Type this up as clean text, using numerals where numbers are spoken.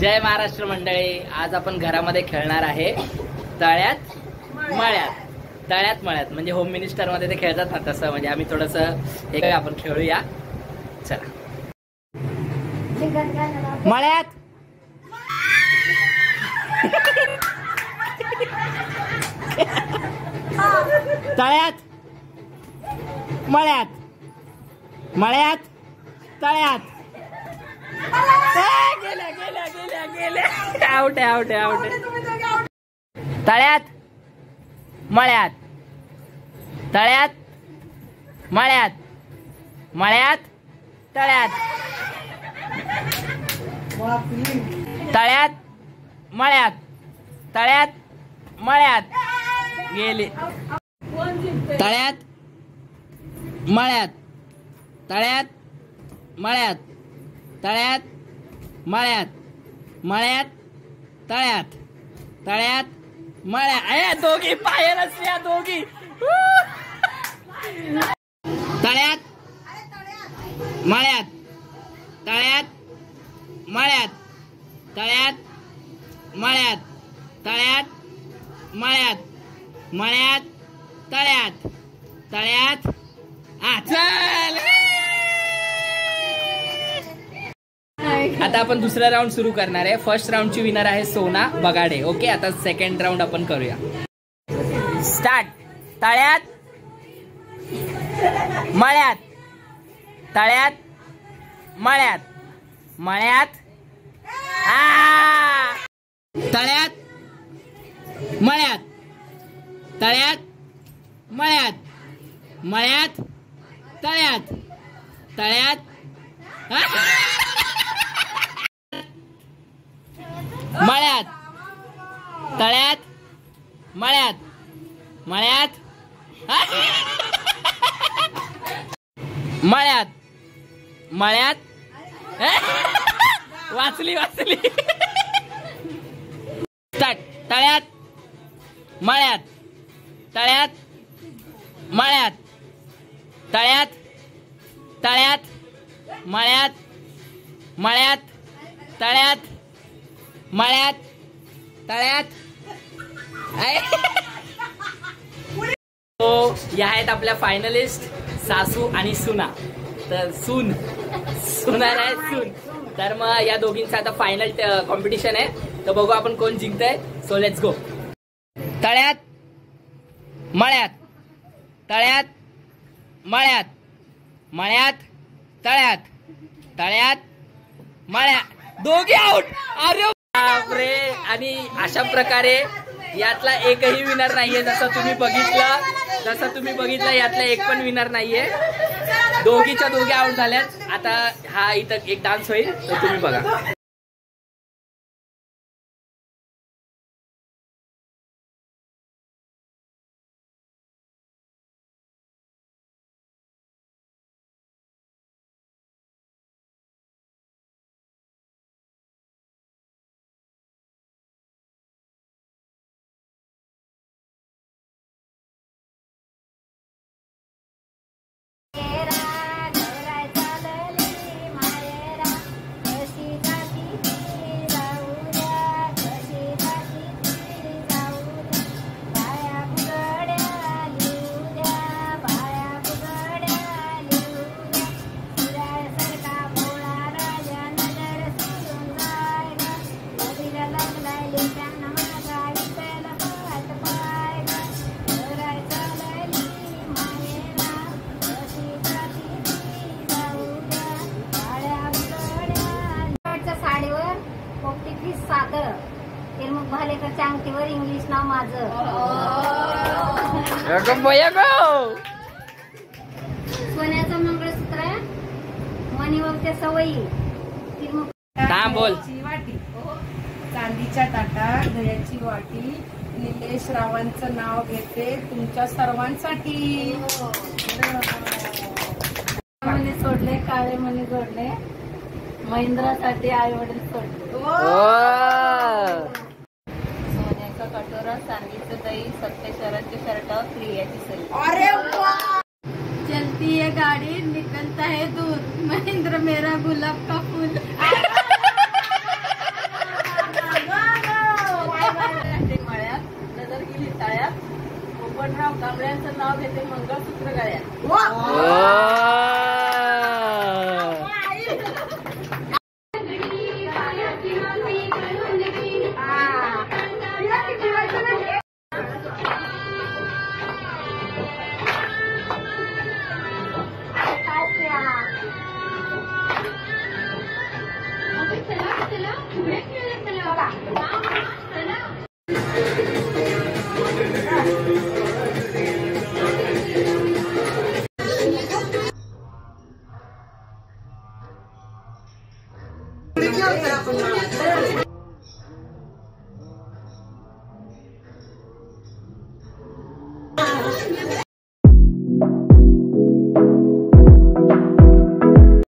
जय महाराष्ट्र मंडळी, आज आपण घरामध्ये खेळणार आहे तळ्यात मळ्यात. तळ्यात मळ्यात म्हणजे होम मिनिस्टर मध्ये ते खेळतात ना, तसं म्हणजे आम्ही थोडस हे आपण खेळूया. चला मळ्यात. तळ्यात मळ्यात. मळ्यात तळ्यात. गेल्या गेल्या गेल्या गेल्या. आउट आहे, आउट आहे, आउट आहे. तळ्यात मळ्यात. तळ्यात मळ्यात. मळ्यात तळ्यात. तळ्यात मळ्यात. तळ्यात मळ्यात. गेले. तळ्यात मळ्यात. तळ्यात मळ्यात. तळ्यात मळ्यात. मळ्यात तळ्यात. तळ्यात मळ्यात. दोघी पायरच या दोघी. तळ्यात मळ्यात. तळ्यात मळ्यात. तळ्यात मळ्यात. तळ्यात मळ्यात. मळ्यात तळ्यात. तळ्यात. चल आता आपण दुसरा राऊंड सुरू करणार आहे. फर्स्ट राऊंडची विनर आहे सोना बगाडे. ओके, आता सेकंड राऊंड आपण करूया. स्टार्ट. तळ्यात मळ्यात. तळ्यात मळ्यात. मळ्यात. तळ्यात मळ्यात. तळ्यात मळ्यात. मळ्यात तळ्यात. तळ्यात मळ्यात. तळ्यात मळ्यात. मळ्यात. मळ्यात. मळ्यात. वाचली वाचली. स्टार्ट. तळ्यात मळ्यात. तळ्यात मळ्यात. तळ्यात. तळ्यात मळ्यात. मळ्यात. तळ्यात. मळ्यात. तळ्यात. तो या आहेत आपल्या फायनलिस्ट सासू आणि सुना. तर सुना नाही सून. तर मग या दोघींचा आता फायनल कॉम्पिटिशन आहे. तर बघू आपण कोण जिंकतंय. So let's go. तळ्यात मळ्यात. तळ्यात मळ्यात. मळ्यात. तळ्यात. तळ्यात मळ्यात. दोघे आउट. अरे बापरे. आणि अशा प्रकारे यातला एकही विनर नाहीये. जसं तुम्ही बघितलं यातला एक पण विनर नाहीये. दोघीच्या दोघे आउट झाल्यात. आता हा इथं एक डान्स होईल, तर तुम्ही बघा. भालेकरच्या अंगठीवर इंग्लिश नाव माझं. सोन्याचं मंगळसूत्र, मणिवरच्या सवयी. बोल. वाटी, चांदीच्या ताटात दह्याची वाटी. निलेश रावांचं नाव घेते तुमच्या सर्वांसाठी. मनी सोडले, काळे मनी जोडले. महेंद्रासाठी आई वडील सोडले. सोन्याचा कटोरा, चांदीचं दही, सप्तेश्वराची शर्ट, प्रियाची सई. अरे चलती है गाड़ी, निकलता है दूध. महेंद्र मेरा गुलाब का फूल. नाव घेते मंगळसूत्र गळ्यात. आपण